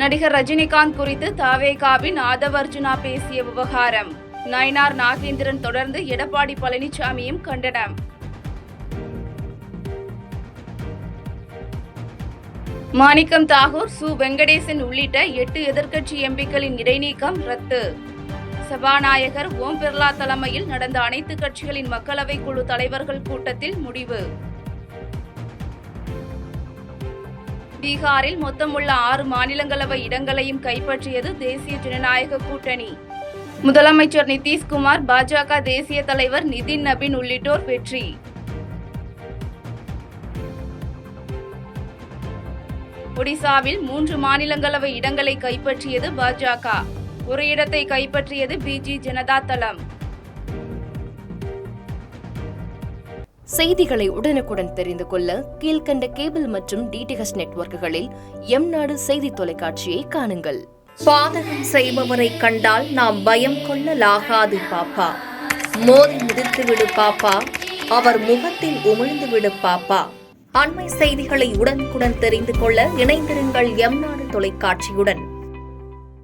நடிகர் ரஜினிகாந்த் குறித்து தவேகாவின் ஆதவர்ஜுனா பேசிய விவகாரம். நயினார் நாகேந்திரன் தொடர்ந்து எடப்பாடி பழனிசாமியும் கண்டனம். மாணிக்கம் தாகூர், சு வெங்கடேசன் உள்ளிட்ட 8 எதிர்க்கட்சி எம்பிக்களின் இடைநீக்கம் ரத்து. சபாநாயகர் ஓம் பிர்லா தலைமையில் நடந்த அனைத்து கட்சிகளின் மக்களவை குழு தலைவர்கள் கூட்டத்தில் முடிவு. பீகாரில் மொத்தமுள்ள 6 மாநிலங்களவை இடங்களையும் கைப்பற்றியது தேசிய ஜனநாயக கூட்டணி. முதலமைச்சர் நிதிஷ்குமார், பாஜக தேசிய தலைவர் நிதின் நபீன் உள்ளிட்டோர் வெற்றி. ஒடிசாவில் 3 மாநிலங்களவை இடங்களை கைப்பற்றியது பாஜக. ஒரு இடத்தை கைப்பற்றியது பிஜு ஜனதா தளம். செய்திகளை உடனுக்குடன் தெரிந்து கொள்ள கீழ்கண்ட கேபிள் மற்றும் டிடிஎச் நெட்வொர்க்குகளில் எம்நாடு செய்தி தொலைக்காட்சியை காணுங்கள். பாதகம் செய்பவரை கண்டால் நாம் பயம் கொள்ளலாகாது பாப்பா. மோதி மிதித்து விடு பாப்பா, அவர் முகத்தில் உமிழ்ந்து விடு பாப்பா. அண்மை செய்திகளை உடனுக்குடன் தெரிந்து கொள்ள இணைந்திருங்கள் எம்நாடு தொலைக்காட்சியுடன்.